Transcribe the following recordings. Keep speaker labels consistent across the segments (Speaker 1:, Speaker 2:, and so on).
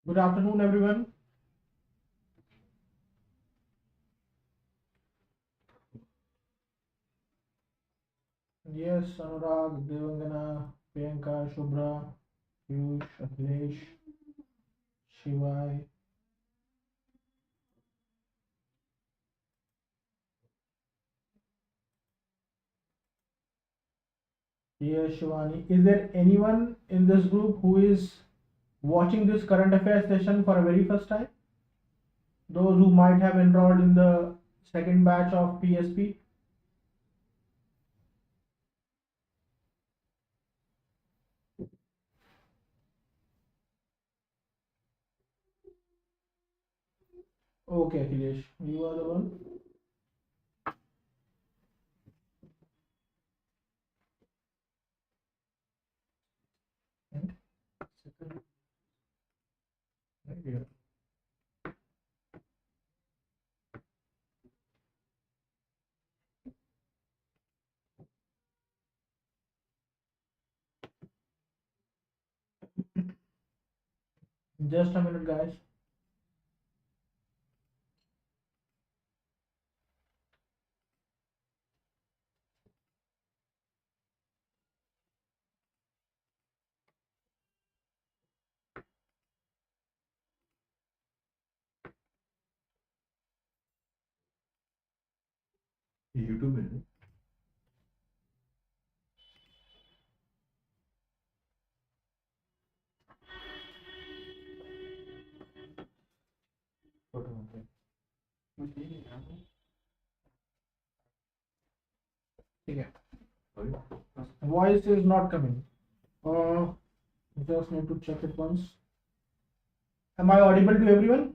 Speaker 1: Good afternoon, everyone. Yes, Anurag, Devangana, Priyanka, Shubhra, Piyush, Akhilesh, Shivai. Yes, Shivani. Is there anyone in this group who is watching this current affairs session for a very first time? Those who might have enrolled in the second batch of PSP? Okay, Akhilesh, you are the one. And second, right here. Just a minute, guys.
Speaker 2: YouTube में
Speaker 1: Photo, okay. Okay.
Speaker 2: sorry
Speaker 1: Voice is not coming. Uh, just need to check it once. Am I audible to everyone?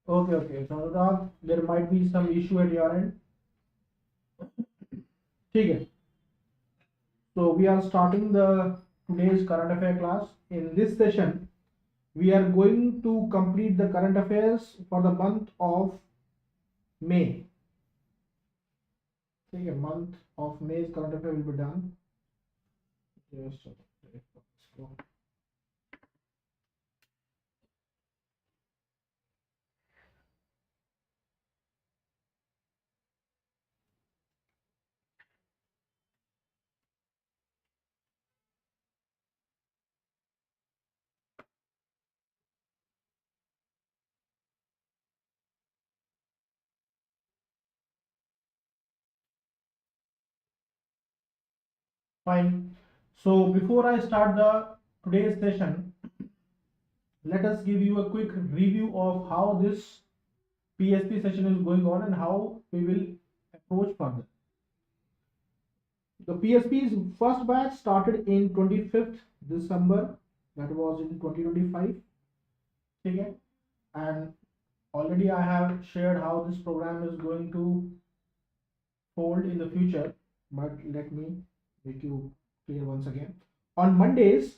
Speaker 1: Okay, okay. So Anurag, there might be some issue at your end. ठीक है. So we are starting the today's current affair class. In this session, we are going to complete the current affairs for the month of May. ठीक है, month of May's current affair will be done. Yes, sir. Let's go. Fine. So before I start the today's session, let us give you a quick review of how this PSP session is going on and how we will approach further. The PSP's first batch started in 25th December, that was in 2025. Okay, and already I have shared how this program is going to fold in the future, but let me make you clear once again. On Mondays,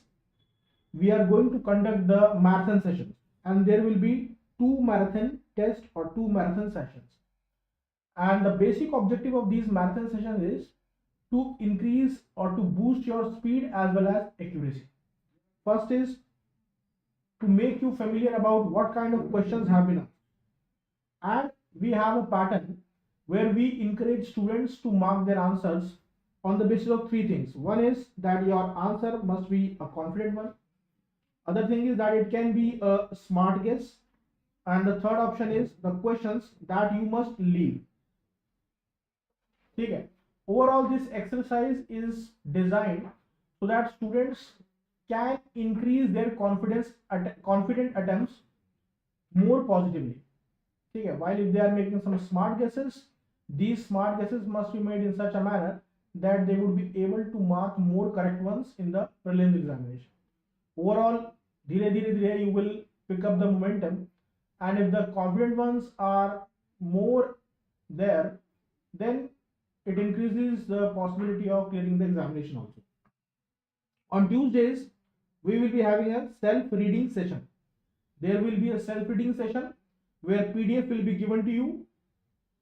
Speaker 1: we are going to conduct the marathon sessions, and there will be two marathon tests or two marathon sessions. And the basic objective of these marathon sessions is to increase or to boost your speed as well as accuracy. First is to make you familiar about what kind of questions have been asked. And we have a pattern where we encourage students to mark their answers on the basis of three things. One is that your answer must be a confident one. Other thing is that it can be a smart guess. And the third option is the questions that you must leave. ठीक है. Overall, this exercise is designed so that students can increase their confident attempts more positively. ठीक है. While if they are making some smart guesses, these smart guesses must be made in such a manner that they would be able to mark more correct ones in the prelims examination. Overall, धीरे धीरे धीरे you will pick up the momentum, and if the confident ones are more there, then it increases the possibility of clearing the examination also. On Tuesdays, we will be having a self-reading session. There will be a self-reading session where PDF will be given to you.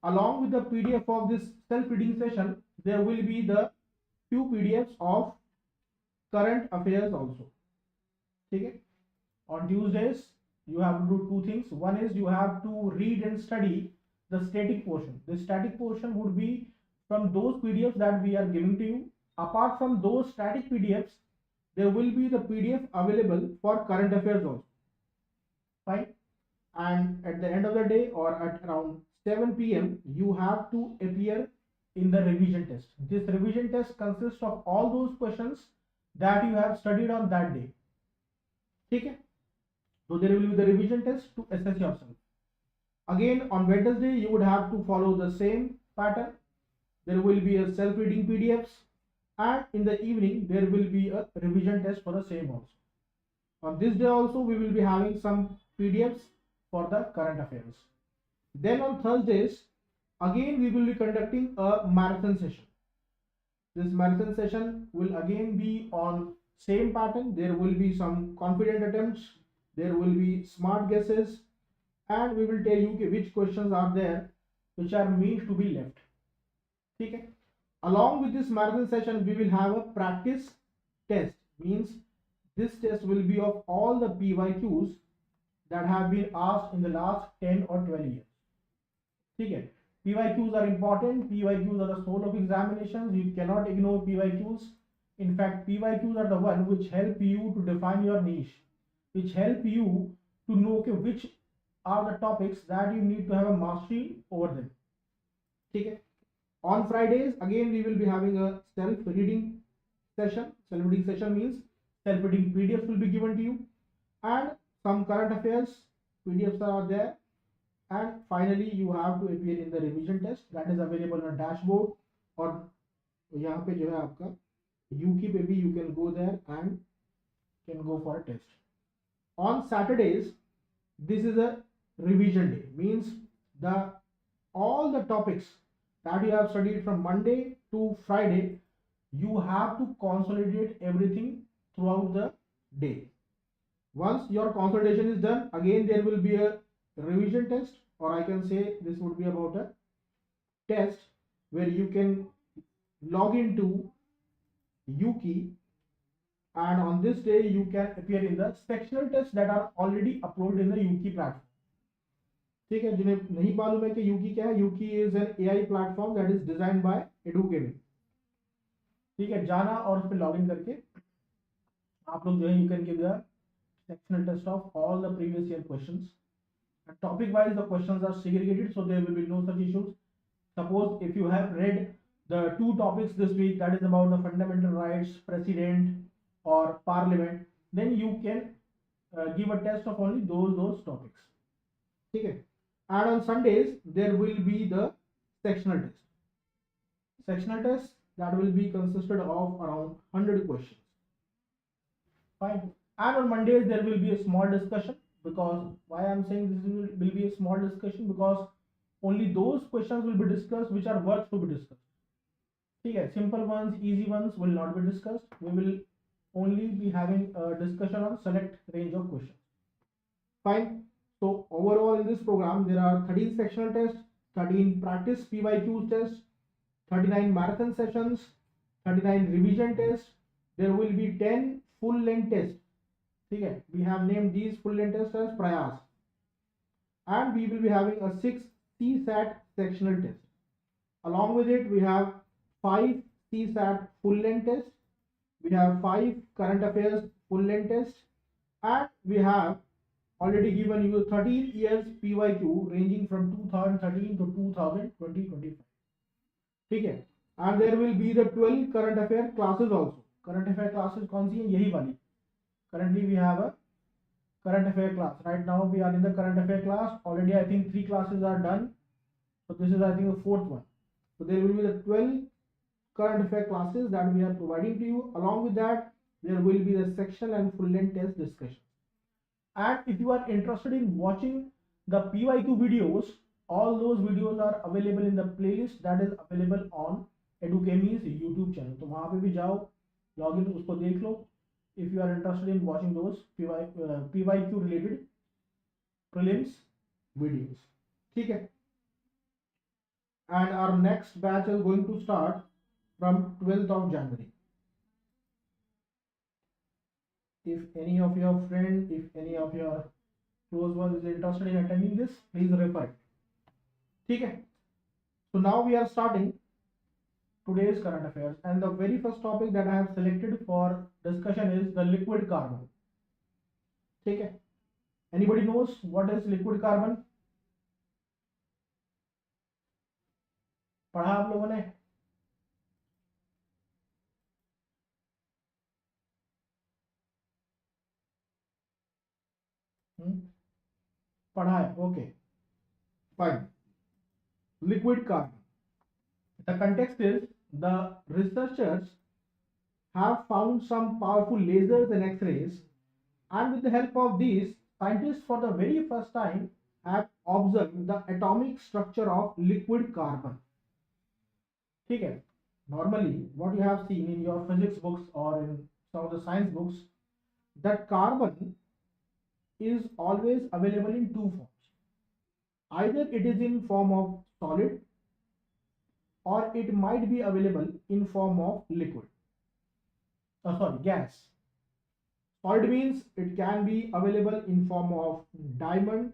Speaker 1: Along with the PDF of this self-reading session, there will be the few PDFs of current affairs also. Okay? On Tuesdays you have to do two things. One is you have to read and study the static portion. The static portion would be from those PDFs that we are giving to you. Apart from those static PDFs, there will be the PDF available for current affairs also. Fine. And at the end of the day or at around 7 p.m. you have to appear in the revision test. This revision test consists of all those questions that you have studied on that day. Okay? So there will be the revision test to assess yourself. Again on Wednesday you would have to follow the same pattern. There will be a self-reading PDFs, and in the evening there will be a revision test for the same also. On this day also we will be having some PDFs for the current affairs. Then on Thursdays, again we will be conducting a marathon session. This marathon session will again be on same pattern. There will be some confident attempts, there will be smart guesses, and we will tell you which questions are there which are meant to be left. Okay? Along with this marathon session, we will have a practice test. Means this test will be of all the PYQs that have been asked in the last 10 or 12 years. Okay? PYQs are important. PYQs are the soul of examinations. You cannot ignore PYQs. In fact, PYQs are the one which help you to define your niche, which help you to know which are the topics that you need to have a mastery over them. Okay? On Fridays, again we will be having a self-reading session. Self-reading session means self-reading PDFs will be given to you, and some current affairs PDFs are there. And finally you have to appear in the revision test that is available on dashboard, or यहाँ पे जो है आपका UKey पे भी you can go there and can go for a test. On Saturdays, this is a revision day. Means the all the topics that you have studied from Monday to Friday, you have to consolidate everything throughout the day. Once your consolidation is done, again there will be a revision test, or I can say this would be about a test where you can log into UKey, and on this day you can appear in the sectional tests that are already uploaded in the UKey platform. ठीक है, जिन्हें नहीं मालूम है कि Yuki क्या है, Yuki is an AI platform that is design by Edukemy. ठीक है, जाना और उस पर लॉग इन करके आप लोग जो है you can give the sectional test of all the previous year questions. Topic wise the questions are segregated, so there will be no such issues. Suppose if you have read the two topics this week, that is about the fundamental rights, president or parliament, then you can give a test of only those topics. Okay? And on Sundays there will be the sectional test. Sectional test that will be consisted of around 100 questions. Fine. And on Mondays there will be a small discussion. Because why I am saying this will be a small discussion, because only those questions will be discussed which are worth to be discussed. Okay, simple ones, easy ones will not be discussed. We will only be having a discussion on select range of questions. Fine. So overall in this program there are 13 sectional tests, 13 practice PYQs tests, 39 marathon sessions, 39 revision tests. There will be 10 full length tests. ठीक है, we have named these full length tests as Prayas, and we will be having a 6 CSAT sectional test. Along with it we have 5 CSAT full length tests, we have 5 current affairs full length tests, and we have already given you 13 years PYQ ranging from 2013 to 2020-25. ठीक है, and there will be the 12 current affair classes also. Current affair classes कौन सी है? यही वाली. Currently we have a current affair class. Right now we are in the current affair class. Already I think 3 classes are done. So this is I think the 4th one. So there will be the 12 current affair classes that we are providing to you. Along with that there will be the sectional and full length test discussion. And if you are interested in watching the PYQ videos, all those videos are available in the playlist that is available on Edukemy's YouTube channel. तो वहाँ पे भी जाओ, log in, उसको देख लो. If you are interested in watching those PYQ related prelims videos. ठीक है. And our next batch is going to start from 12th of January. if any of your friend, if any of your close one is interested in attending this, please refer it. Okay. So now we are starting today's current affairs, and the very first topic that I have selected for discussion is the liquid carbon. Okay. Anybody knows what is liquid carbon? पढ़ा आप लोगों ने? पढ़ा है. Okay. Fine. Liquid carbon. The context is the researchers have found some powerful lasers and X-rays, and with the help of these, scientists for the very first time have observed the atomic structure of liquid carbon. ठीक है. Normally, what you have seen in your physics books or in some of the science books, that carbon is always available in two forms. Either it is in form of solid, or it might be available in form of liquid. Gas. Solid means it can be available in form of diamond,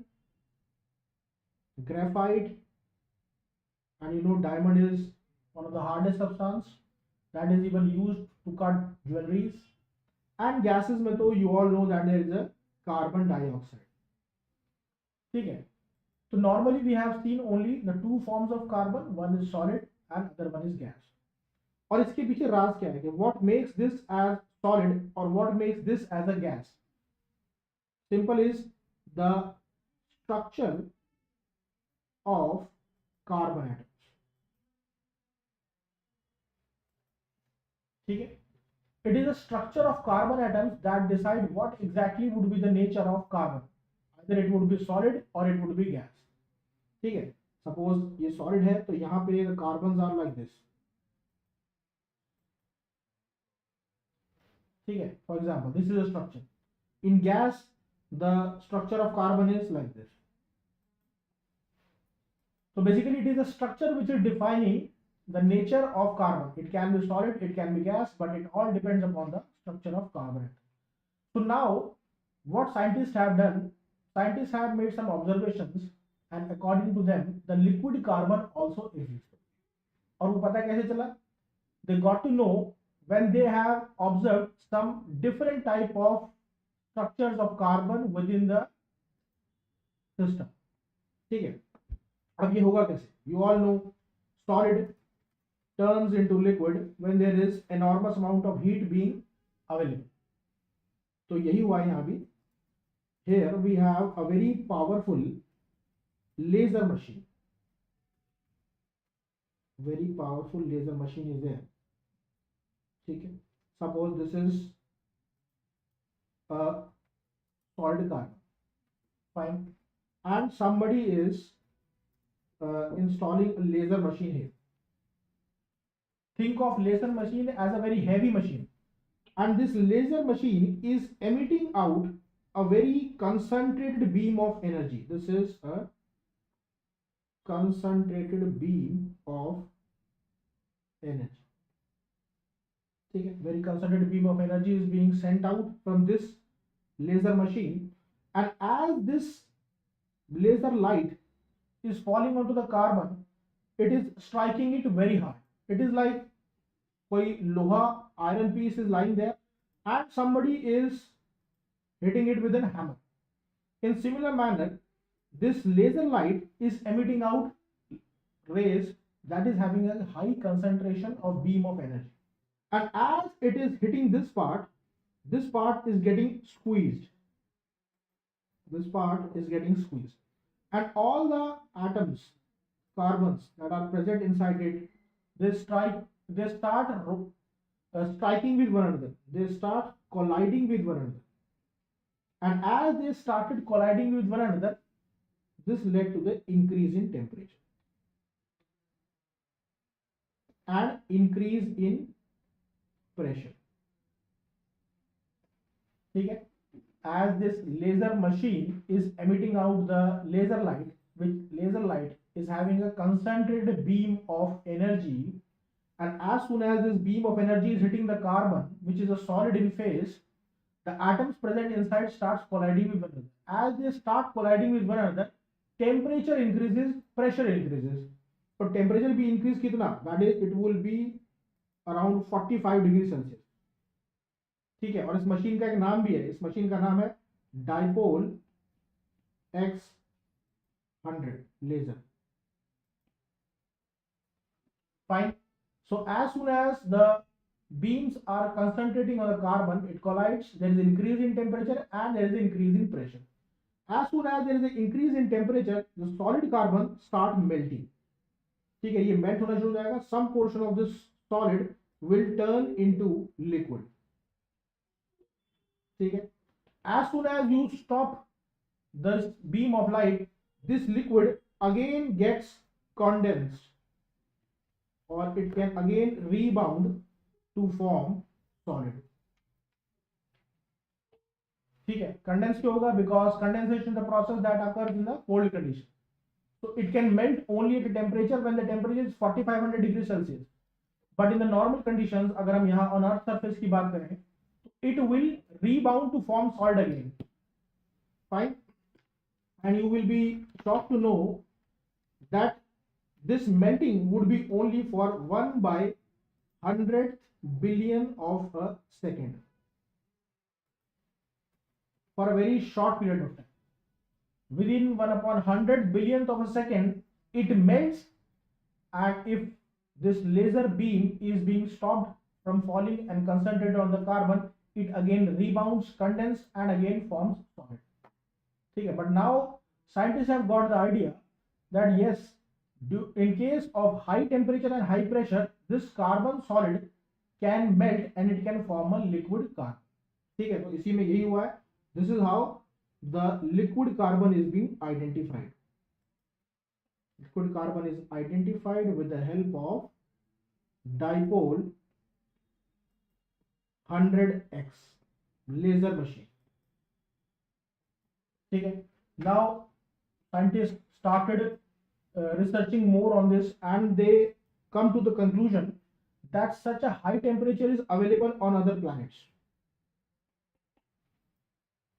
Speaker 1: graphite, and you know diamond is one of the hardest substance that is even used to cut jewelries. And gases में तो you all know that there is a carbon dioxide. ठीक है. So normally we have seen only the two forms of carbon, one is solid and other one is gas. और इसके पीछे राज क्या है कि what makes this as solid or what makes this as a gas? Simple is the structure of carbon atoms. ठीक है. It is the structure of carbon atoms that decide what exactly would be the nature of carbon. Either it would be solid or it would be gas. ठीक है. Suppose ये solid है तो यहाँ पे the carbons are like this. ठीक है. For example, this is a structure. In gas, the structure of carbon is like this. So basically, it is a structure which is defining the nature of carbon. It can be solid, it can be gas, but it all depends upon the structure of carbon. So now, what scientists have done, scientists have made some observations, and according to them, the liquid carbon also exists. और वो पता कैसे चला? They got to know when they have observed some different type of structures of carbon within the system. ठीक है. अब ये होगा कैसे? You all know solid turns into liquid when there is enormous amount of heat being available. तो यही हुआ यहाँ भी. Here we have a very powerful laser machine. Very powerful laser machine is there. ठीक है. Suppose this is a solid carbon. Fine. And somebody is installing a laser machine here. Think of laser machine as a very heavy machine, and this laser machine is emitting out a very concentrated beam of energy. This is a concentrated beam of energy. Okay. Very concentrated beam of energy is being sent out from this laser machine, and as this laser light is falling onto the carbon, it is striking it very hard. It is like कोई लोहा iron piece is lying there and somebody is hitting it with a hammer. In similar manner, this laser light is emitting out rays that is having a high concentration of beam of energy, and as it is hitting this part is getting squeezed. This part is getting squeezed, and all the atoms, carbons that are present inside it, they start striking with one another. They start colliding with one another, and as they started colliding with one another, this led to the increase in temperature and increase in pressure. ठीक है. As this laser machine is emitting out the laser light, which laser light is having a concentrated beam of energy, and as soon as this beam of energy is hitting the carbon, which is a solid in phase, the atoms present inside starts colliding with one another. As they start colliding with one another, temperature increases, pressure increases. So temperature भी increase कितना? That is, it will be around 45 degree Celsius. ठीक है, और इस machine का एक नाम भी है. इस मशीन का नाम है dipole X100 laser. Fine. So as soon as the beams are concentrating on the carbon, it collides. There is increase in temperature and there is increase in pressure. As soon as there is an increase in temperature, the solid carbon start melting. ठीक है, ये melt होना शुरू हो जाएगा. Some portion of this solid will turn into liquid. ठीक है. As soon as you stop this beam of light, this liquid again gets condensed, or it can again rebound to form solid. ठीक है, condense क्यों होगा? Because condensation is the process that occurs in the cold condition. So it can melt only at a temperature when the temperature is 4500 degrees Celsius. But in the normal conditions, अगर हम यहाँ on earth surface की बात करें, it will rebound to form solid again. Fine. And you will be shocked to know that this melting would be only for 1 by 100th billion of a second, for a very short period of time. Within 1 upon 100 billionth of a second, it melts, and if this laser beam is being stopped from falling and concentrated on the carbon, it again rebounds, condenses, and again forms solid. Okay, but now scientists have got the idea that yes, in case of high temperature and high pressure, this carbon solid can melt and it can form a liquid carbon. ठीक है, तो इसी में यही हुआ है. This is how the liquid carbon is being identified. Liquid carbon is identified with the help of dipole 100X laser machine. ठीक है. Now scientists started researching more on this, and they come to the conclusion that such a high temperature is available on other planets.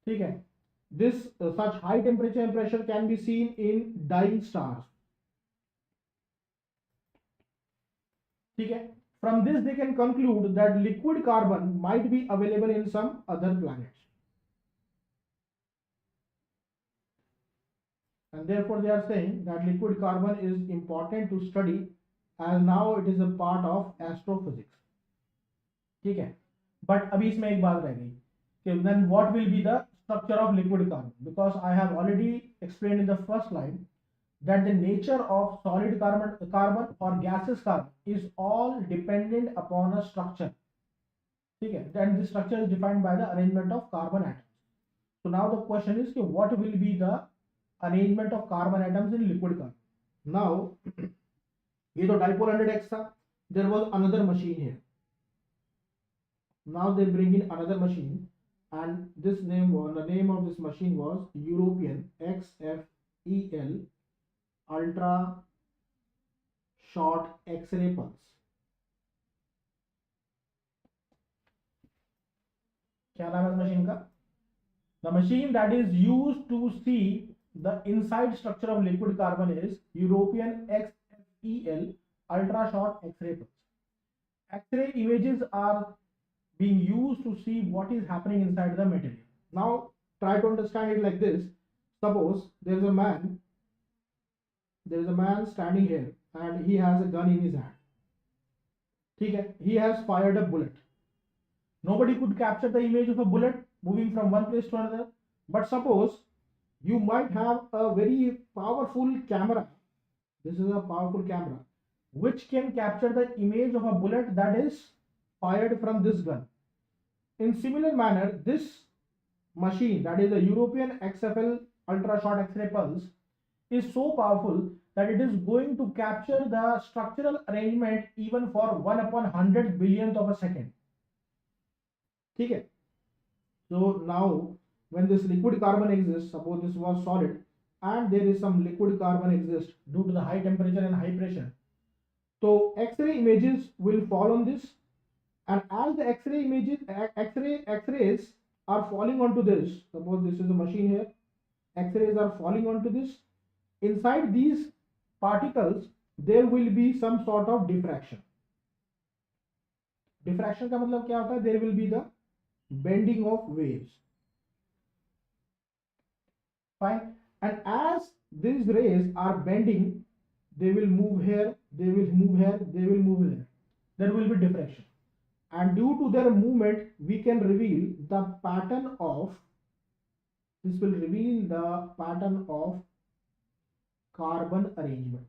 Speaker 1: ठीक है. This such high temperature and pressure can be seen in dying stars. ठीक है. From this they can conclude that liquid carbon might be available in some other planets. And therefore they are saying that liquid carbon is important to study, as now it is a part of astrophysics. ठीक है. But अभी इसमें एक बात रह गई कि then what will be the structure of liquid carbon? Because I have already explained in the first slide that the nature of solid carbon or gaseous carbon is all dependent upon a structure. ठीक है. Then the structure is defined by the arrangement of carbon atoms. So now the question is कि what will be the arrangement of carbon atoms in liquid carbon? Now ये तो dipole 100X था. There was another machine here. Now they bring in another machine, and this name was, the name of this machine was European XFEL ultra short X-ray pulse. क्या नाम है इस machine का? The machine that is used to see the inside structure of liquid carbon is European XFEL ultra short X-ray pulse. X-ray images are being used to see what is happening inside the material. Now try to understand it like this. Suppose there is a man standing here and he has a gun in his hand. ठीक है. He has fired a bullet. Nobody could capture the image of a bullet moving from one place to another. But suppose you might have a very powerful camera. This is a powerful camera which can capture the image of a bullet that is fired from this gun. In similar manner, this machine, that is a European XFL ultra short X-ray pulse, is so powerful that it is going to capture the structural arrangement even for 1 upon 100 billionth of a second. ठीक है. So now when this liquid carbon exists, suppose this was solid and there is some liquid carbon exists due to the high temperature and high pressure, so X-ray images will fall on this, and as the X-rays are falling onto this, suppose this is a machine here, X-rays are falling onto this, inside these particles there will be some sort of diffraction. Diffraction का मतलब क्या होता है? There will be the bending of waves. Fine. And as these rays are bending, they will move here, they will move here, they will move there. There will be diffraction. And due to their movement, we can reveal the pattern of, this will reveal the pattern of carbon arrangement.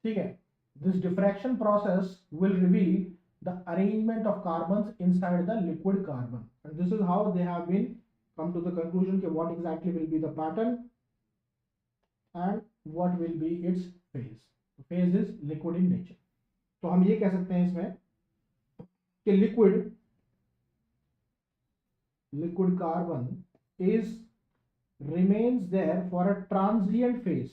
Speaker 1: ठीक है? This diffraction process will reveal the arrangement of carbons inside the liquid carbon, and this is how they have been come to the conclusion कि what exactly will be the pattern and what will be its phase. Phase is liquid in nature. तो हम ये कह सकते हैं इसमें कि liquid carbon is remains there for a transient phase.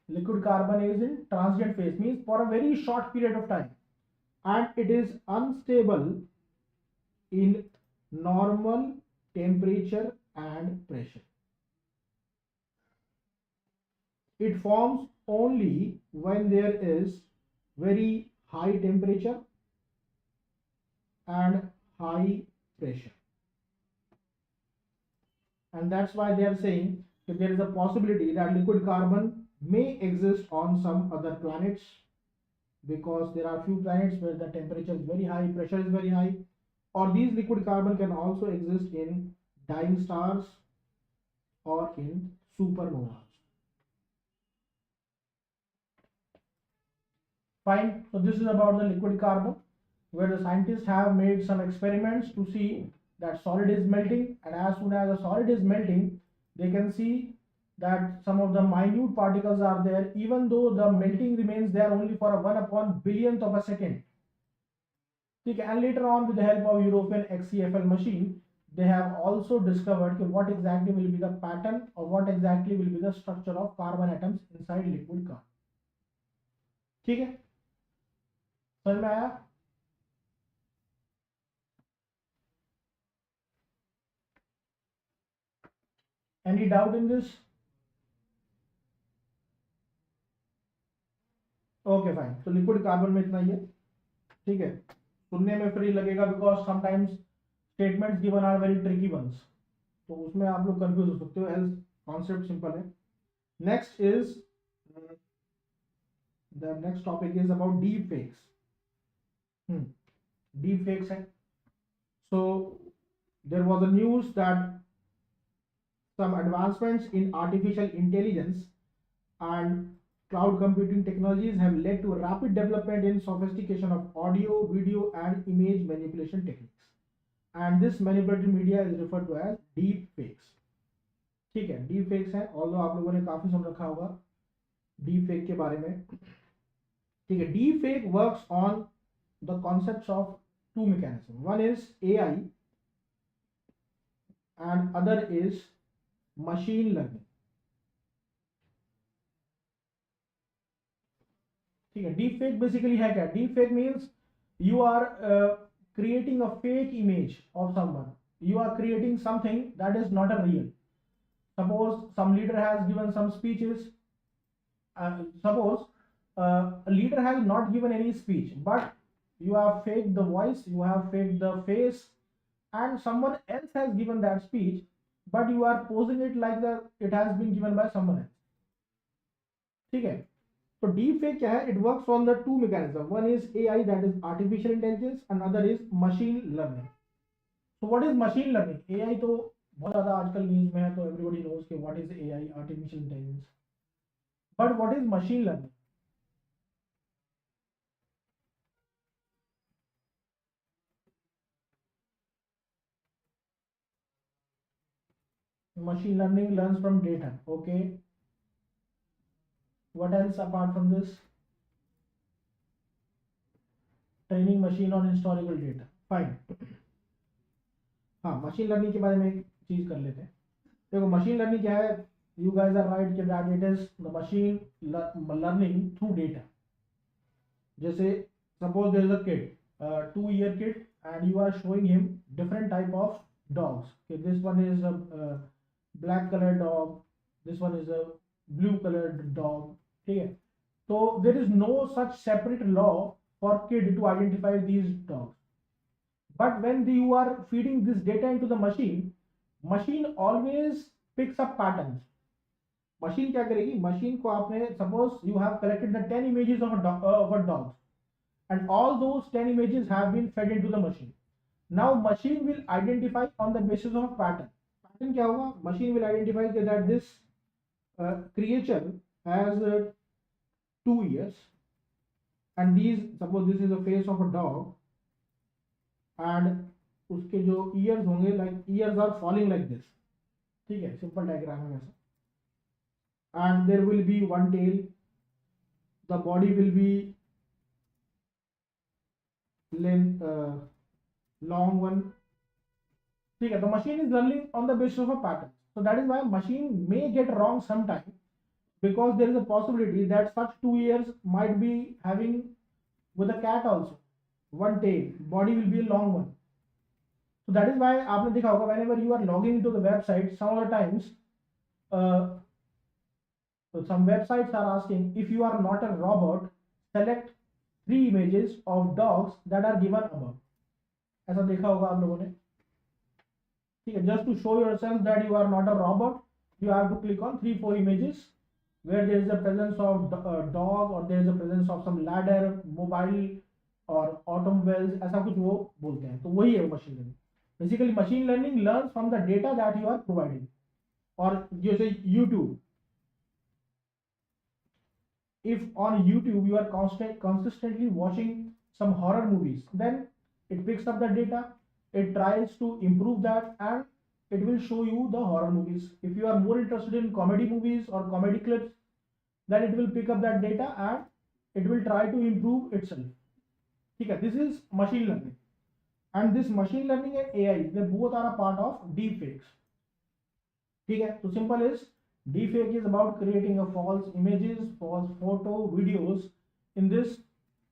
Speaker 1: Liquid carbon is in transient phase, means for a very short period of time, and it is unstable in normal temperature and pressure. It forms only when there is very high temperature and high pressure, and that's why they are saying that there is a possibility that liquid carbon may exist on some other planets, because there are few planets where the temperature is very high, pressure is very high, or these liquid carbon can also exist in dying stars or in supernovas. Fine. So this is about the liquid carbon, where the scientists have made some experiments to see that solid is melting, and as soon as a solid is melting, they can see that some of the minute particles are there, even though the melting remains there only for a 1/billionth of a second. And later on, with the help of European XCFL machine, they have also discovered what exactly will be the pattern or what exactly will be the structure of carbon atoms inside liquid carbon. ठीक है, समझ में आया? Any doubt in this? Okay fine. तो liquid carbon में इतना ही है. ठीक है, सुनने में फ्री लगेगा because sometimes statements given are very tricky ones, तो उसमें आप लोग कंफ्यूज हो सकते हो, एल्स कॉन्सेप्ट सिंपल है. Next is the next topic is about deep fakes. Deep fakes है. So there was a news that some advancements in artificial intelligence and cloud computing technologies have led to rapid development in sophistication of audio, video and image manipulation techniques, and this manipulated media is referred to as deep fakes. ठीक है, deep fakes है, although आप लोगों ने काफी सुन रखा होगा deep fake के बारे में. ठीक है, deep fake works on the concepts of two mechanisms. One is AI and other is machine learning. ठीक है, डीप फेक बेसिकली है क्या? Deep fake means you are creating a fake image of someone, you are creating something that is not a real. Suppose some leader has given some speeches, suppose a leader has not given any speech, but you have faked the voice, you have faked the face, and someone else has given that speech, but you are posing it like that it has been given by someone else. ठीक है, तो deep fake क्या है? It works on the two mechanism. One is AI, that is artificial intelligence, and other is machine learning. So what is machine learning? AI तो बहुत ज्यादा आजकल news में है, तो एवरीबॉडी नोज कि what is AI, artificial intelligence, but what is machine learning? Machine learning learns from data. Okay, what else apart from this? Training machine on historical data. Fine. हाँ, machine learning के बारे में एक चीज कर लेते हैं. देखो, मशीन लर्निंग क्या है? you guys are right that it is the machine learning through data. जैसे suppose there is a kid, 2 year kid, and you are showing him different type of dogs. Okay, this one is a black colored dog, this one is a blue colored dog. ठीक है, so there is no such separate law for kid to identify these dogs. But when you are feeding this data into the machine always picks up patterns. Machine क्या करेगी, machine को आपने suppose you have collected the 10 images of a dog and all those 10 images have been fed into the machine. Now machine will identify on the basis of pattern क्या होगा, machine will identify that this creature has 2 ears and these, suppose this is a face of a dog and उसके जो ears होंगे, like ears are falling like this. ठीक है, simple diagram है वैसा. And there will be one tail, the body will be long one. ठीक है, the machine is learning on the basis of a pattern. So that is why machine may get wrong sometime, because there is a possibility that such 2 ears might be having with a cat also one tail, body will be a long one. So that is why आपने देखा होगा whenever you are logging into the website, some of the times so some websites are asking, if you are not a robot, select 3 images of dogs that are given above. ऐसा देखा होगा आप लोगों ने. ठीक है, just to show yourself that you are not a robot, you have to click on 3-4 images where there is a presence of dog or there is a presence of some ladder, mobile or automobiles, ऐसा कुछ वो बोलते हैं. तो वही है machine learning. Basically machine learning learns from the data that you are providing. और जैसे YouTube, if on YouTube you are consistently watching some horror movies, then it picks up the data, it tries to improve that, and it will show you the horror movies. If you are more interested in comedy movies or comedy clips, then it will pick up that data and it will try to improve itself. Okay, this is machine learning. And this machine learning and AI, they both are a part of deepfakes. Okay, so simple is, deepfake is about creating a false images, false photo, videos. In this,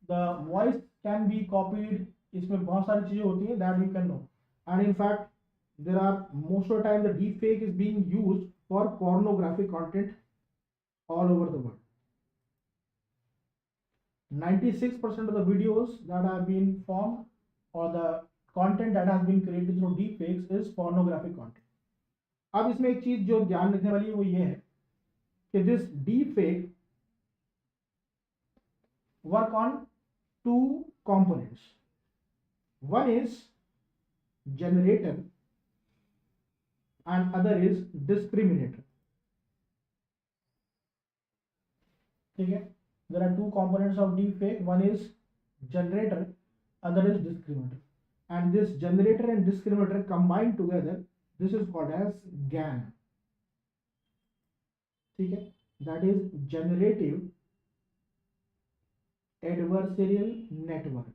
Speaker 1: the voice can be copied. इसमें बहुत सारी चीजें होती हैं that you can know. And in fact, there are most of the time the deepfake is being used for pornographic content all over the world. 96% of the videos that have been formed or the content that has been created through deepfakes is pornographic content. अब इसमें एक चीज जो ध्यान रखने वाली है वो ये है कि this deepfake work on 2 components. One is generator and other is discriminator. ठीक है, there are 2 components of deepfake. One is generator, other is discriminator, and this generator and discriminator combined together, this is called as GAN. ठीक है, that is generative adversarial network.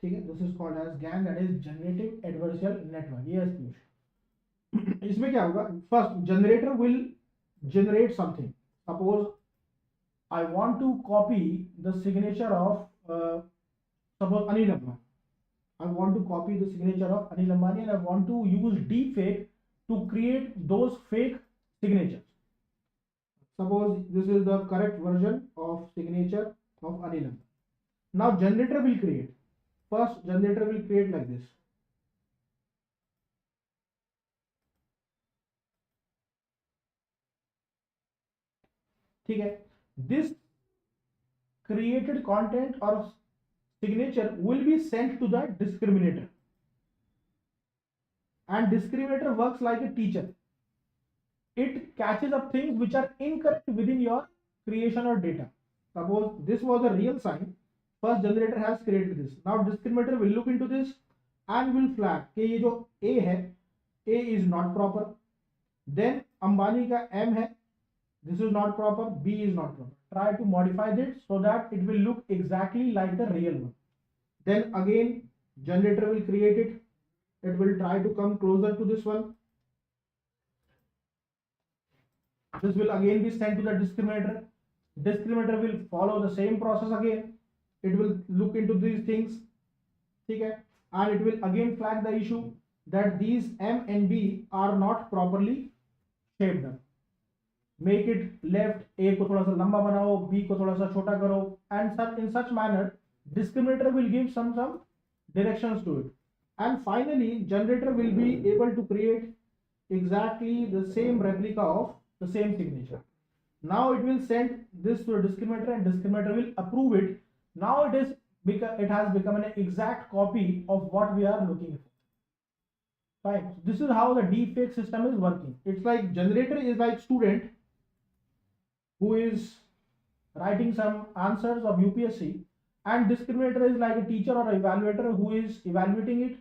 Speaker 1: ठीक है, this is called as GAN, that is generative adversarial network. Yes, Piyush. इसमें क्या होगा, first generator will generate something. Suppose I want to copy the signature of suppose Anil Ambani. I want to copy the signature of Anil Ambani and I want to use deepfake to create those fake signatures. Suppose this is the correct version of signature of Anil Ambani. Now generator will create. First generator will create like this. ठीक है, this created content or signature will be sent to the discriminator, and discriminator works like a teacher. It catches up things which are incorrect within your creation or data. Suppose this was a real sign, first generator has created this. Now discriminator will look into this and will flag कि ये जो A है, A is not proper. Then Ambani का M है, this is not proper, B is not proper. Try to modify this so that it will look exactly like the real one. Then again generator will create it. it will try to come closer to this one. This will again be sent to the discriminator. Discriminator will follow the same process again. It will look into these things, okay, and it will again flag the issue that these M and B are not properly shaped up. Make it left, A को थोड़ा सा लंबा बनाओ, B को थोड़ा सा छोटा करो, and such in such manner, discriminator will give some directions to it, and finally generator will be able to create exactly the same replica of the same signature. Now it will send this to a discriminator and discriminator will approve it. Now it has become an exact copy of what we are looking for. Fine. So this is how the deepfake system is working. It's like generator is like student who is writing some answers of UPSC, and discriminator is like a teacher or evaluator who is evaluating it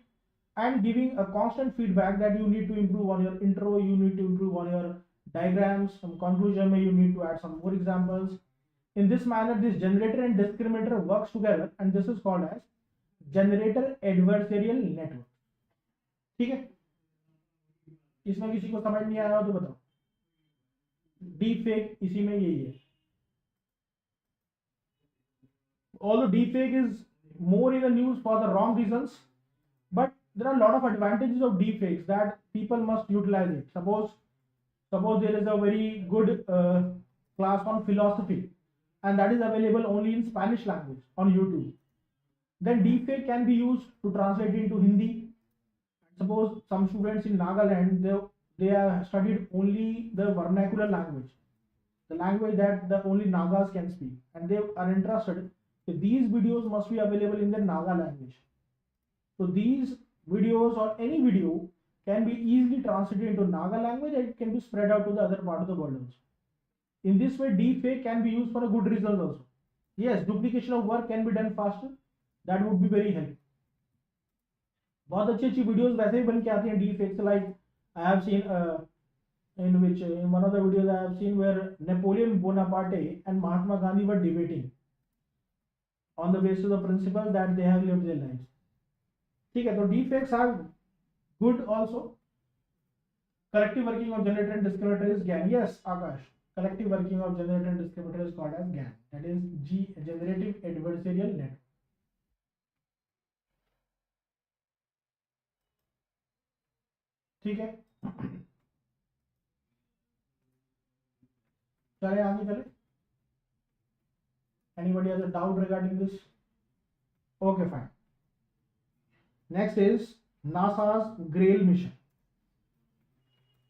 Speaker 1: and giving a constant feedback that you need to improve on your intro, you need to improve on your diagrams, some conclusion, you need to add some more examples. In this manner, this generator and discriminator works together, and this is called as generator adversarial network. ठीक है, इसमें किसी को समझ नहीं आया हो तो बताओ. डीप फेक इसी में यही है. Although deep fake is more in the news for the wrong reasons, but there are a lot of advantages of deep fakes that people must utilize it. Suppose there is a very good class on philosophy, and that is available only in Spanish language on YouTube. Then deepfake can be used to translate into Hindi. Suppose some students in Nagaland, they have studied only the vernacular language, the language that the only Nagas can speak, and they are interested. So these videos must be available in the Naga language. So these videos or any video can be easily translated into Naga language, and it can be spread out to the other part of the world also. In this way, deepfake can be used for a good reasons also. Yes, duplication of work can be done faster. That would be very helpful. बहुत अच्छी videos वैसे ही बन के आती हैं deepfake से. Like I have seen in one of the videos I have seen where Napoleon Bonaparte and Mahatma Gandhi were debating on the basis of the principle that they have lived their lives. ठीक है, तो deepfakes are good also. Collective working of generator and discriminator is GAN. Yes, Akash. Collective working of generator and discriminator is called as GAN. That is generative adversarial network. ठीक है, चले आगे चले. Anybody has a doubt regarding this? Okay, fine. Next is NASA's GRAIL mission.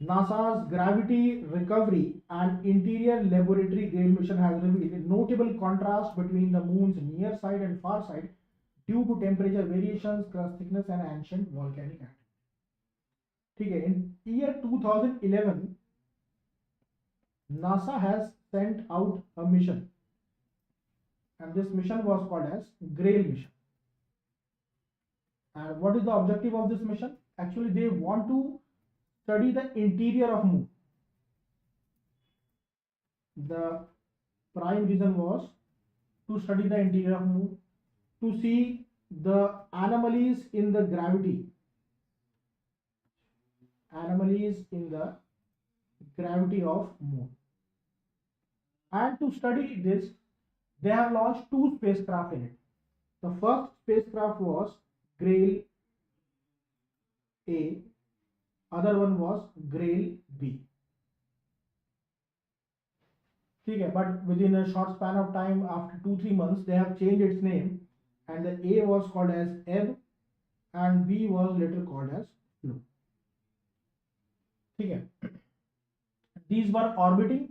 Speaker 1: NASA's Gravity Recovery and Interior Laboratory GRAIL mission has revealed a notable contrast between the moon's near side and far side due to temperature variations, crust thickness, and ancient volcanic activity. ठीक है, in year 2011, NASA has sent out a mission, and this mission was called as GRAIL mission. And what is the objective of this mission? Actually, they want to study the interior of moon. The prime reason was to study the interior of moon, to see the anomalies in the gravity, of moon. And to study this, they have launched two spacecraft in it. The first spacecraft was GRAIL A, other one was GRAIL B. ठीक है, but within a short span of time, after 2-3 months, they have changed its name, and the A was called as Ebb and B was later called as Flo. ठीक है, these were orbiting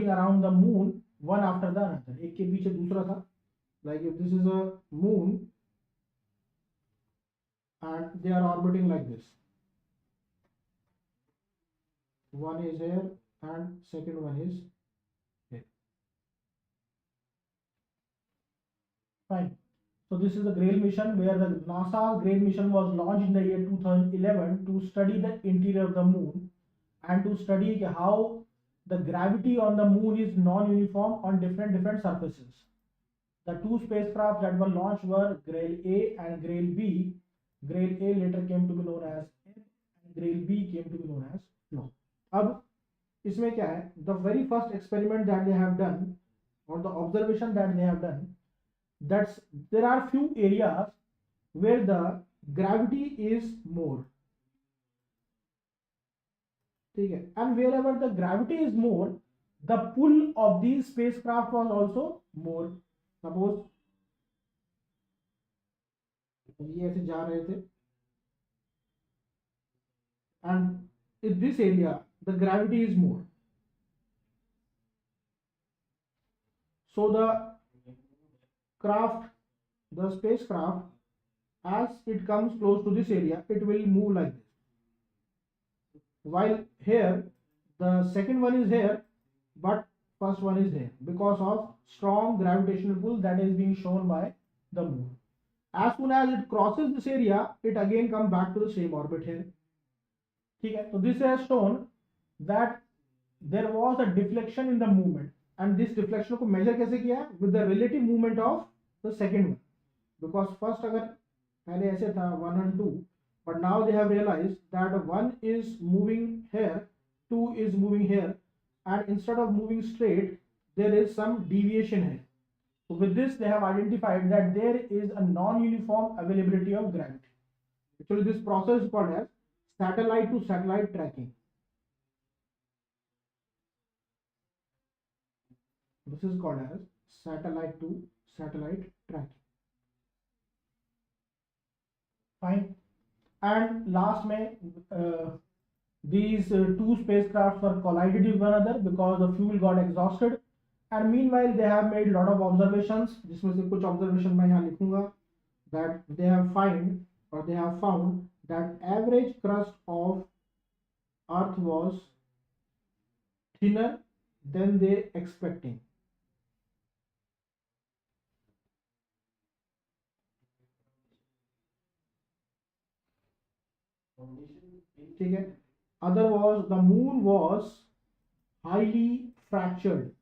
Speaker 1: around the moon one after the other. एक के पीछे दूसरा था. Like if this is a moon and they are orbiting like this, one is here and second one is here. Fine. So this is the GRAIL mission, where the NASA's GRAIL mission was launched in the year 2011 to study the interior of the moon and to study how the gravity on the moon is non-uniform on different surfaces. The two spacecraft that were launched were GRAIL A and GRAIL B, Grail A later came to be known as N, and Grail B came to be known as Flow. अब इसमें क्या है, the very first experiment that they have done or the observation that they have done, that's there are few areas where the gravity is more. ठीक है, and wherever the gravity is more, the pull of these spacecraft was also more. Suppose ये ऐसे जा रहे थे and in this area the gravity is more, so the craft, the spacecraft, as it comes close to this area, it will move like this, while here the second one is here but first one is here because of strong gravitational pull that is being shown by the moon. As soon as it crosses this area, it again comes back to the same orbit here. ठीक है, so this has shown that there was a deflection in the movement, and this deflection को measure कैसे किया, with the relative movement of the second one, because first अगर पहले ऐसे था 1 and 2, but now they have realized that 1 is moving here, 2 is moving here, and instead of moving straight there is some deviation here. So with this they have identified that there is a non-uniform availability of gravity. Actually this process is called as satellite to satellite tracking. This is called as satellite to satellite tracking. Fine. And last में these two spacecrafts were collided with one another because the fuel got exhausted, and meanwhile they have made lot of observations, जिसमें से कुछ observation मैं यहाँ लिखूंगा, that they have found that average crust of Earth was thinner than they expecting. ठीक है. Other was the moon was highly fractured,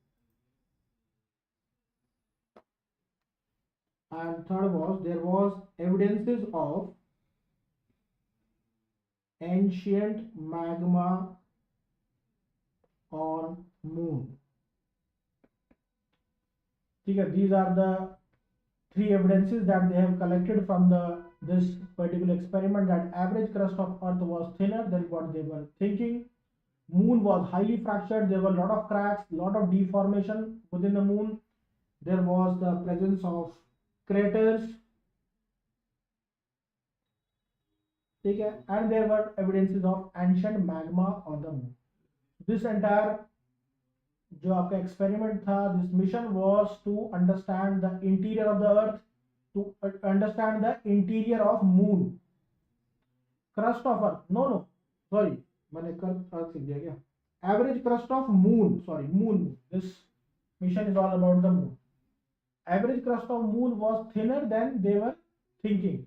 Speaker 1: and third was there was evidences of ancient magma on moon. ठीक है, these are the three evidences that they have collected from this particular experiment, that average crust of Earth was thinner than what they were thinking. Moon was highly fractured. There were a lot of cracks, lot of deformation within the moon. There was the presence of craters. ठीक है, and there were evidences of ancient magma on the moon. This entire जो आपका experiment था, this mission was to understand the interior of the Earth, to understand the interior of moon, crust of Earth. No, sorry, मैंने Earth लिख दिया क्या? Average crust of moon, sorry, moon. This mission is all about the moon. Average crust of moon was thinner than they were thinking.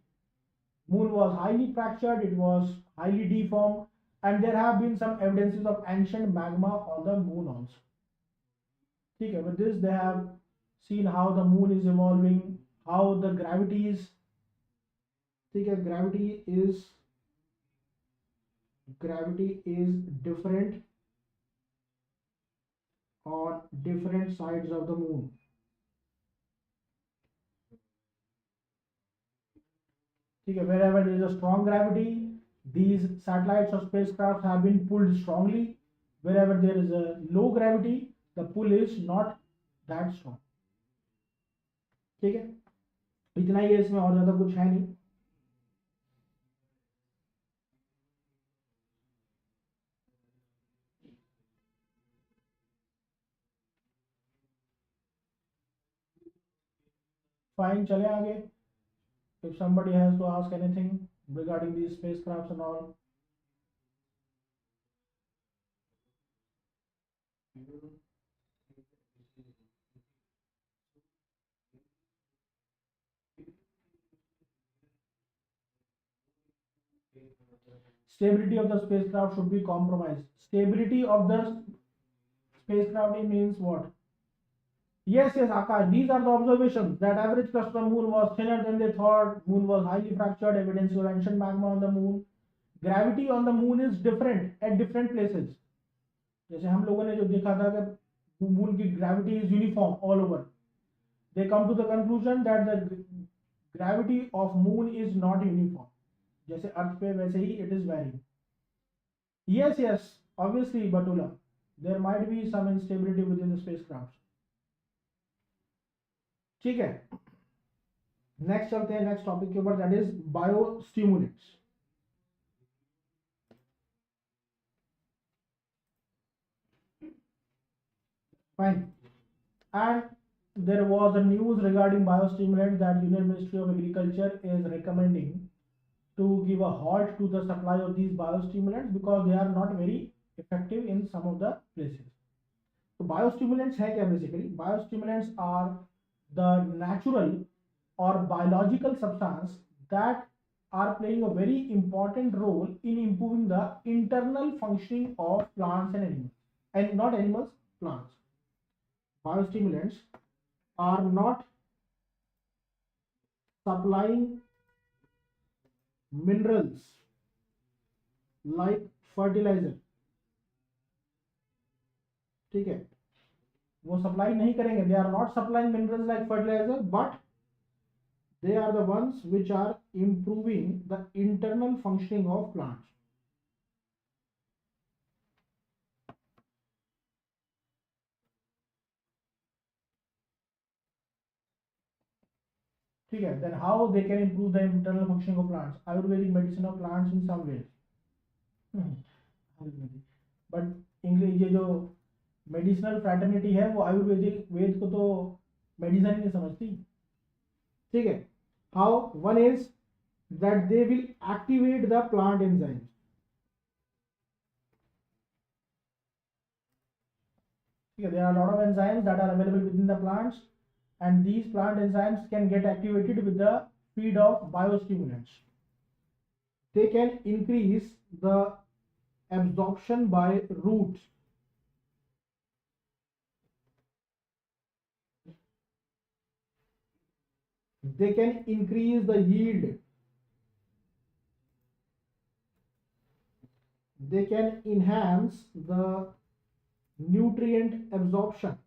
Speaker 1: Moon was highly fractured, it was highly deformed, and there have been some evidences of ancient magma on the moon also. ठीक है, with this they have seen how the moon is evolving, how the gravity is, ठीक है, gravity is different on different sides of the moon. ठीक है, wherever there is a strong gravity, these satellites or spacecraft have been pulled strongly. Wherever there is a low gravity, the pull is not that strong. ठीक है, इतना ही है इसमें, और ज्यादा कुछ है नहीं. Fine, चले आगे. If somebody has to ask anything regarding these spacecrafts and all. Stability of the spacecraft should be compromised. Stability of the spacecraft means what? Yes, yes, Akash, these are the observations that average crust on moon was thinner than they thought, moon was highly fractured, evidence of ancient magma on the moon, gravity on the moon is different at different places. जैसे हम लोगों ने जो देखा था कि moon की gravity is uniform all over. They come to the conclusion that the gravity of moon is not uniform. जैसे अर्थ पे वैसे ही it is varying. Yes, yes, obviously, Batula, there might be some instability within the spacecraft. ठीक है, next चलते हैं next topic के ऊपर, that is biostimulants. Fine. And there was a news regarding biostimulants that Union Ministry of Agriculture is recommending to give a halt to the supply of these biostimulants because they are not very effective in some of the places. So biostimulants है क्या basically? Biostimulants are the natural or biological substance that are playing a very important role in improving the internal functioning of plants and animals, and not animals, plants. Biostimulants are not supplying minerals like fertilizer. ठीक है, वो supply नहीं करेंगे. They are not supplying minerals like fertilizer, but they are the ones which are improving the internal functioning of plants. ठीक है, then how they can improve the internal functioning of plants? Ayurvedic medicine of plants in some ways. But English ये जो medicinal fraternity है वो आयुर्वेदिक वेद को तो medicine ही नहीं समझती. ठीक है, how? One is that they will activate the plant enzymes. ठीक है, there are lot of enzymes that are available with in the plants and these plant enzymes can get activated with the feed of biostimulants. They can increase the absorption by roots. They can increase the yield. They can enhance the nutrient absorption.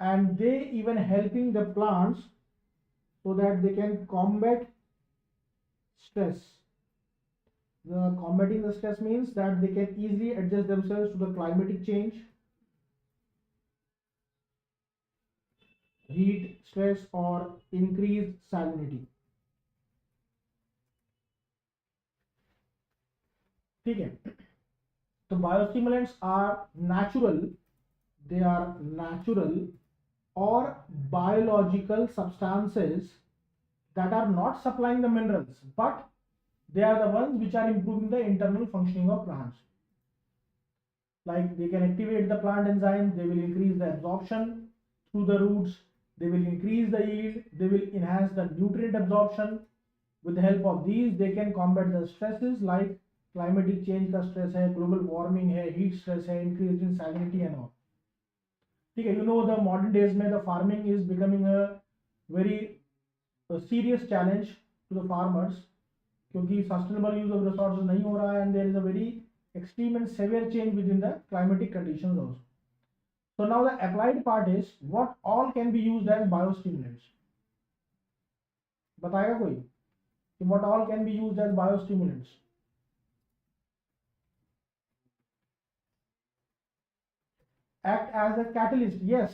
Speaker 1: And they even helping the plants so that they can combat stress. The combating the stress means that they can easily adjust themselves to the climatic change, heat, stress, or increased salinity. ठीक है, तो biostimulants are natural. They are natural or biological substances that are not supplying the minerals, but they are the ones which are improving the internal functioning of plants. Like they can activate the plant enzymes, they will increase the absorption through the roots, they will increase the yield, they will enhance the nutrient absorption. With the help of these, they can combat the stresses like climatic change का stress है, global warming है, heat stress है, increase in salinity and all. ठीक है, you know the modern days में the farming is becoming a very serious challenge to the farmers क्योंकि sustainable use of resources नहीं हो रहा है and there is a very extreme and severe change within the climatic conditions also. So now the applied part is what all can be used as biostimulants. बताएगा कोई कि what all can be used as biostimulants? Act as a catalyst. Yes,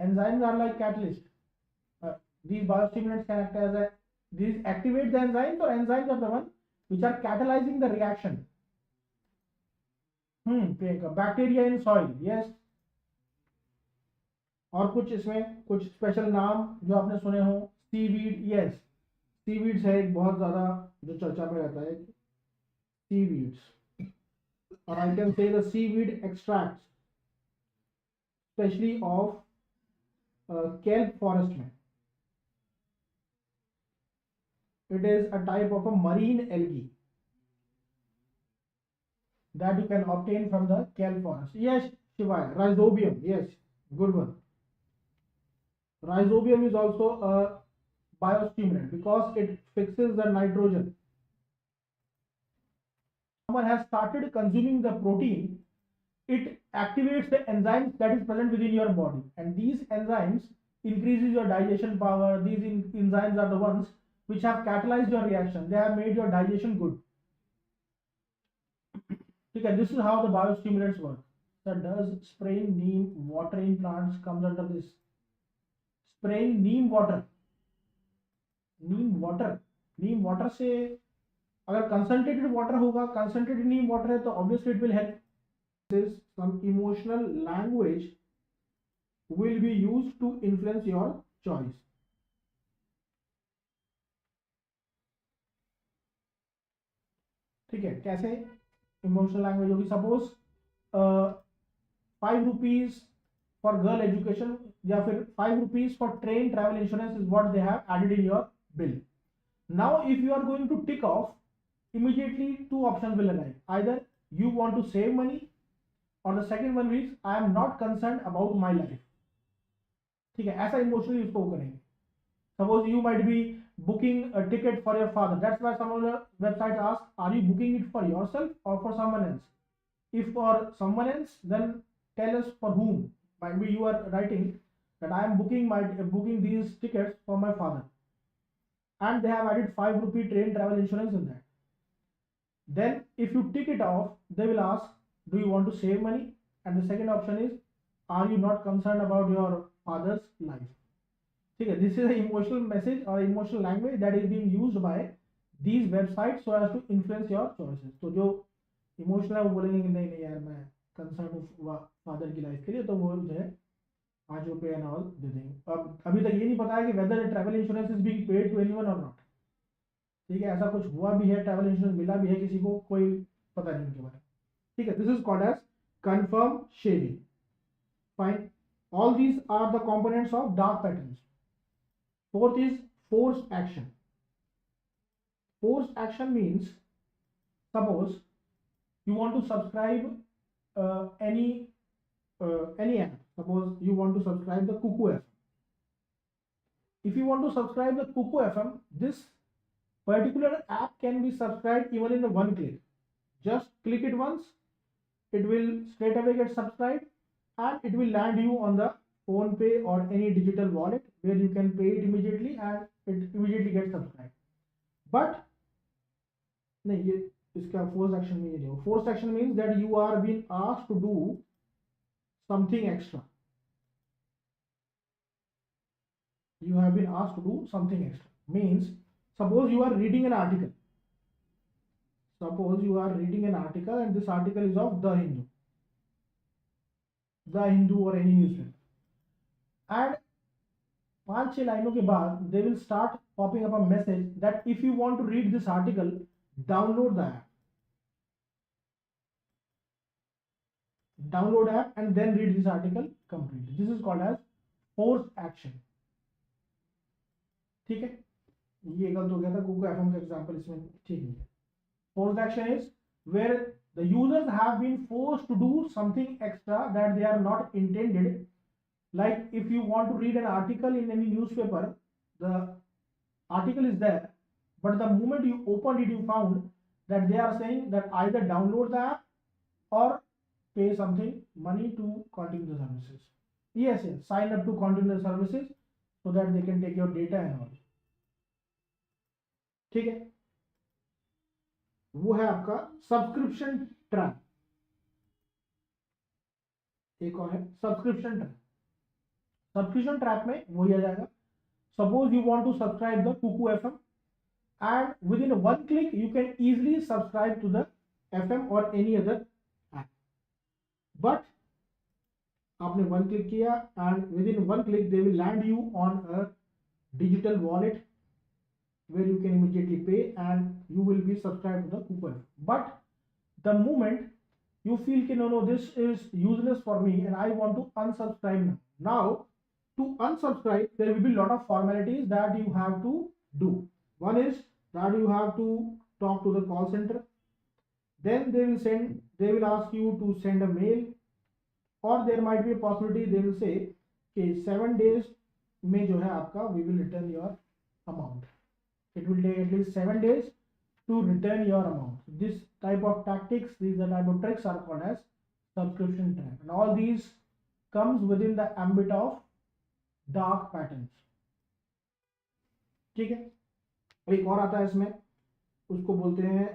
Speaker 1: enzymes are like catalyst. These biostimulants can act as a, these activate the enzymes, or enzymes are the one which are catalyzing the reaction. Bacteria in soil. Yes. और कुछ इसमें कुछ special नाम जो आपने सुने हो, seaweed. Yes, seaweeds है एक बहुत ज्यादा जो चर्चा में रहता है, सीवीड्स. और I can say the seaweed extracts specially of kelp forest में. It is a type of a marine algae. that you can obtain from the kelp forest. Yes, Shiva, rhizobium. Yes, good one. Rhizobium is also a biostimulant because it fixes the nitrogen. Someone has started consuming the protein, it activates the enzymes that is present within your body, and these enzymes increases your digestion power. These enzymes are the ones which have catalyzed your reaction. They have made your digestion good. Okay, this is how the biostimulants work. So does spraying neem water in plants comes under this? Spraying neem water से अगर concentrated water होगा, concentrated neem water है तो obviously it will help. This some emotional language will be used to influence your choice. ठीक है, कैसे emotional language होगी? Suppose 5 rupees for girl education या फिर 5 rupees for train travel insurance is what they have added in your bill. Now if you are going to tick off, immediately two options will arise. Either you want to save money, or the second one is I am not concerned about my life. ठीक है, ऐसा emotionally उसको करेंगे. Suppose you might be booking a ticket for your father. That's why some of the websites ask, are you booking it for yourself or for someone else? If for someone else, then tell us for whom. Might be you are writing that I am booking these tickets for my father, and they have added 5 rupee train travel insurance in that. Then if you tick it off, they will ask, do you want to save money? And the second option is, are you not concerned about your father's life? ठीक है, this is an emotional message or emotional language that is being used by these websites so as to influence your choices. तो जो emotional है वो बोलेंगे कि नहीं नहीं यार मैं कंसर्न हूँ फादर की लाइफ के लिए, तो वो जो है 5 रुपये एंड ऑल दे देंगे. अब अभी तक ये नहीं पता है कि whether travel insurance is being paid to anyone or not. ठीक है, ऐसा कुछ हुआ भी है, ट्रैवल इंश्योरेंस मिला भी है किसी को, कोई पता नहीं उनके बारे में. ठीक है, this is called as confirm sharing. Fine, all these are the components of dark patterns. Fourth is forced action. Forced action means, suppose you want to subscribe any app. Suppose you want to subscribe the Cuckoo FM. If you want to subscribe the Cuckoo FM, this particular app can be subscribed even in one click. Just click it once, it will straight away get subscribed, and it will land you on the phone pay or any digital wallet where you can pay it immediately and it immediately gets subscribed. But नहीं, ये इसका forced action में ये नहीं. Forced action means that you are being asked to do something extra. You have been asked to do something extra. Means suppose you are reading an article. Suppose you are reading an article and this article is of The Hindu or any newspaper. And 5-6 लाइनों के बाद they will start popping up a message that if you want to read this article, download the app. Download app and then read this article completely. This is called as forced action. ठीक है, ये गलत हो गया था, Google FM का example इसमें ठीक नहीं है. Forced action is where the users have been forced to do something extra that they are not intended. Like if you want to read an article in any newspaper, the article is there, but the moment you opened it, you found that they are saying that either download the app or pay something money to continue the services. Yes, sign up to continue the services so that they can take your data and all. ठीक है, वो है आपका subscription trap. एक और है subscription trap. Subscription trap में वही आ जाएगा. Suppose you want to subscribe the Kuku FM and within one click you can easily subscribe to the FM or any other app. But आपने one click किया and within one click they will land you on a digital wallet where you can immediately pay and you will be subscribed to the coupon. But the moment you feel कि no, this is useless for me and I want to unsubscribe now. Now to unsubscribe there will be a lot of formalities that you have to do. One is that you have to talk to the call center. Then they will ask you to send a mail, or there might be a possibility they will say कि 7 days में जो है आपका we will return your amount. It will take at least 7 days to return your amount. This type of tactics, these are type of tricks are called as subscription trap, and all these comes within the ambit of dark patterns. ठीक है, एक और आता है इसमें, उसको बोलते हैं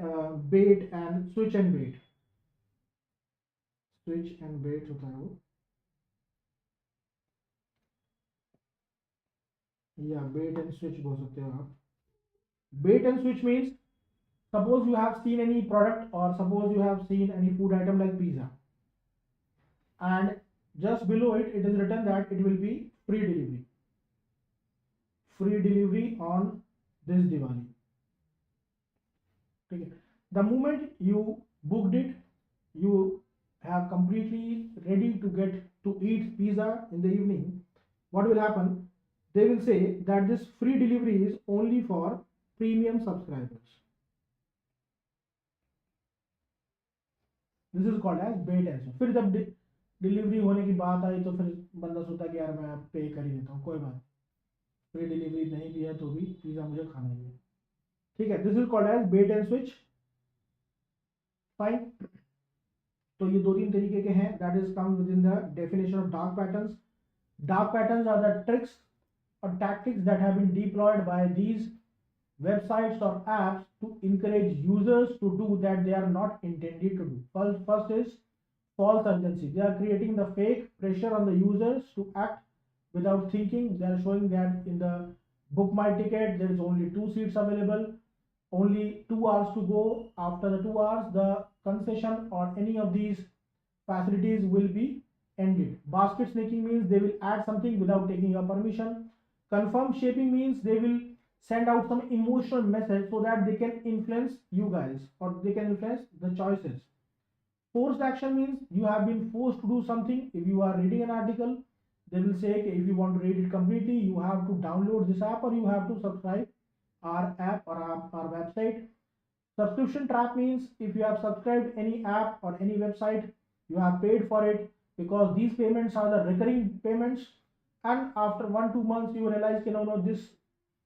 Speaker 1: bet and switch and bet. Switch and bet होता है वो, या बेट एंड स्विच बोल सकते हो आप. Bet and switch means suppose you have seen any product, or suppose you have seen any food item like pizza, and just below it is written that it will be free delivery on this Diwali. Okay. The moment you booked it, you have completely ready to get to eat pizza in the evening. What will happen? They will say that this free delivery is only for premium subscribers. This is called as bat and switch. फिर जब delivery होने की बात आई तो फिर बंदा सोचता कि यार मैं पे कर ही देता हूँ, कोई बात, फ्री डिलीवरी नहीं भी है तो भी पिज़्ज़ा मुझे खाना ही है. ठीक है, this is called as bat and switch. Fine. तो ये दो तीन तरीके के हैं, that is come with in the definition of dark patterns. Dark patterns are the tricks और tactics that have been deployed by these websites or apps to encourage users to do that they are not intended to do. First is false urgency. They are creating the fake pressure on the users to act without thinking. They are showing that in the book my ticket there is only 2 seats available, only 2 hours to go. After the 2 hours the concession or any of these facilities will be ended. Basket sneaking means they will add something without taking your permission. Confirm shaping means they will send out some emotional message so that they can influence you guys, or they can influence the choices. Forced action means you have been forced to do something. If you are reading an article, they will say if you want to read it completely, you have to download this app or you have to subscribe our app or our website. Subscription trap means if you have subscribed any app or any website, you have paid for it, because these payments are the recurring payments, and after 1-2 months you realize no, this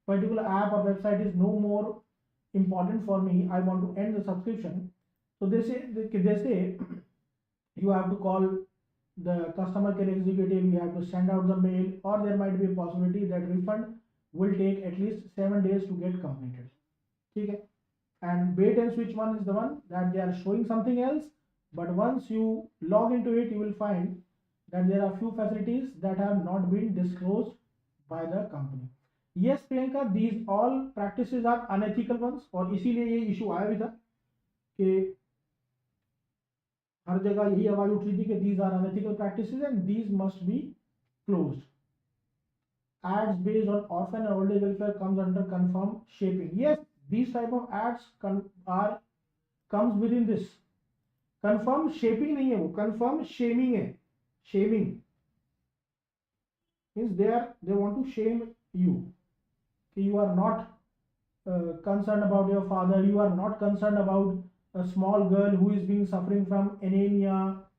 Speaker 1: particular app or website is no more important for me, I want to end the subscription. So they say you have to call the customer care executive, you have to send out the mail, or there might be a possibility that refund will take at least 7 days to get completed. Okay. And bait and switch one is the one that they are showing something else, but once you log into it you will find that there are few facilities that have not been disclosed by the company. Yes Priyanka, these all practices are unethical ones, और इसीलिए ये issue आया भी था कि हर जगह यही आवाज उठ रही थी कि these are unethical practices and these must be closed. Ads based on orphan and old age welfare comes under confirm shaping. Yes, these type of ads comes within this. Confirm shaping नहीं है वो, confirm shaming है. Shaming means they want to shame you. You are not concerned about your father, you are not concerned about a small girl who is being suffering from anemia,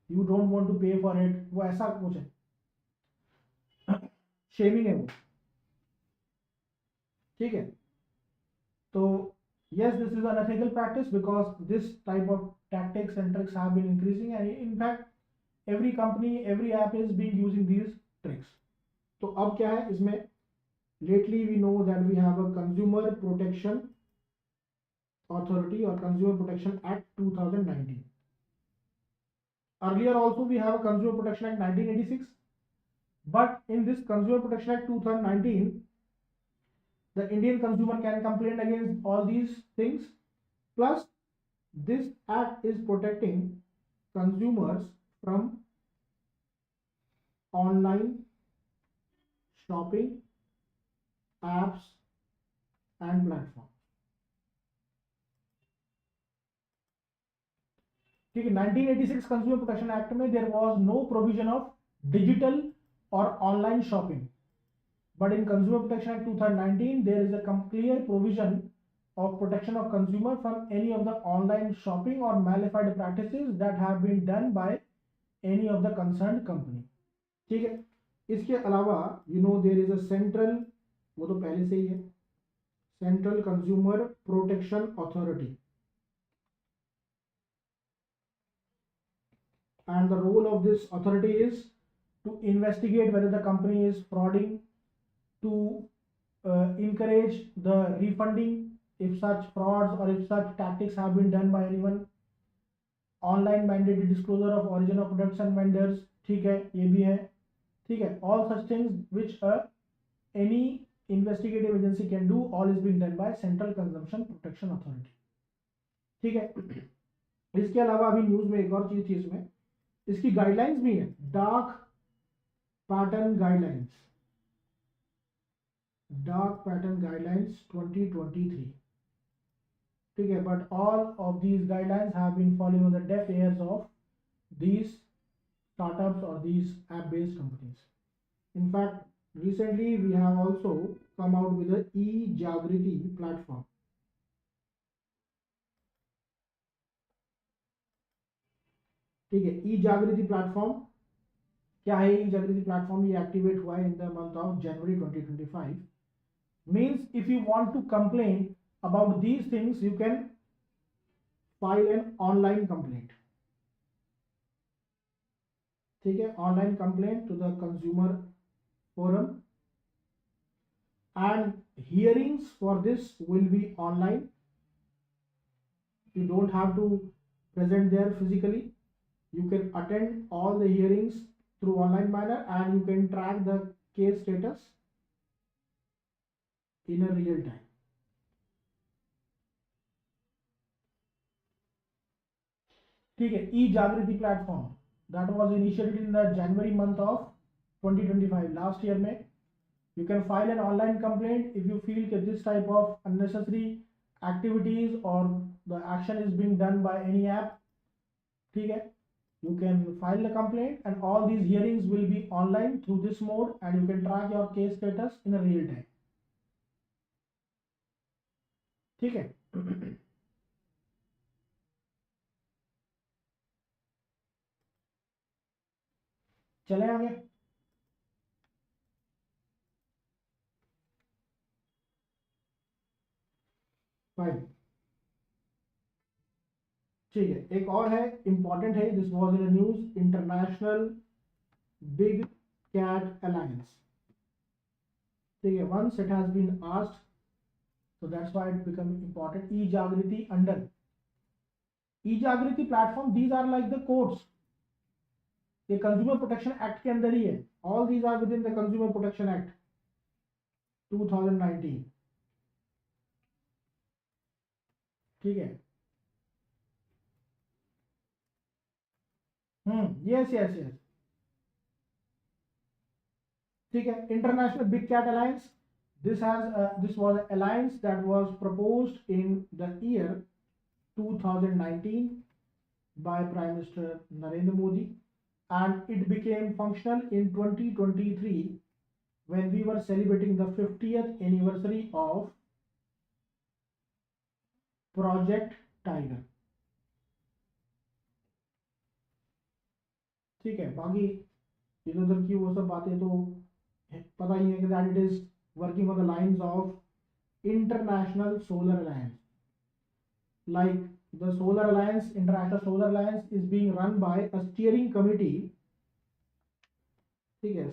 Speaker 1: you don't want to pay for it. वो ऐसा कुछ है, shaming है वो. ठीक है, तो yes, this is an ethical practice because this type of tactics and tricks have been increasing, and in fact every company, every app is being using these tricks. तो अब क्या है इसमें, lately we know that we have a Consumer Protection Authority or Consumer Protection Act 2019. Earlier also we have a Consumer Protection Act 1986, but in this Consumer Protection Act 2019 the Indian consumer can complain against all these things, plus this act is protecting consumers from online shopping apps and platforms. ठीक है, 1986 consumer protection act में there was no provision of digital और online shopping, but in consumer protection act 2019 there is a clear provision of protection of consumer from any of the online shopping or malified practices that have been done by any of the concerned company. ठीक है, इसके अलावा there is a central, वो तो पहले से ही है, Central Consumer Protection Authority, and the role of this authority is to investigate whether the company is frauding, to encourage the refunding if such frauds or if such tactics have been done by anyone, online mandated disclosure of origin of products and vendors, ठीक है, ये भी है, ठीक है, all such things which any investigative agency can do, all is being done by central consumption protection authority, ठीक है। इसके अलावा अभी न्यूज में एक और चीज थी, इसमें इसकी गाइडलाइंस भी है, dark pattern guidelines, dark pattern guidelines 2023, ठीक है, but all of these guidelines have been following on the deaf ears of these startups or these app based companies. In fact, recently we have also come out with the e-Jagriti platform, ठीक है। e-Jagriti platform क्या है? e-Jagriti platform ये activate हुआ है in the month of January 2025. Means if you want to complain about these things, you can file an online complaint, ठीक है, online complaint to the consumer forum, and hearings for this will be online. You don't have to present there physically, you can attend all the hearings through online manner, and you can track the case status in a real time. ठीक है, e-Jagriti platform that was initiated in the January month of 2025, last year में. You can file an online complaint if you feel that this type of unnecessary activities or the action is being done by any app, ठीक है, you can file the complaint, and all these hearings will be online through this mode, and you can track your case status in a real time, ठीक है। चले आगे, file, ठीक है, एक और है, इंपॉर्टेंट है, this was in news, international big cat alliance, ठीक है, once it has been asked, so that's why it become important. e-Jagriti under e-Jagriti platform, these are like the courts, ये कंज्यूमर प्रोटेक्शन एक्ट के अंदर ही है, all these are with in the consumer protection act 2019, ठीक है, yes yes yes, ठीक है। International big cat alliance, this was an alliance that was proposed in the year 2019 by Prime Minister Narendra Modi, and it became functional in 2023 when we were celebrating the 50th anniversary of Project Tiger, ठीक है। बाकी इधर उधर की वो सब बातें तो पता ही है कि that it is working on the lines of International Solar Alliance, like the Solar Alliance, International Solar Alliance is being run by a steering committee, ठीक है,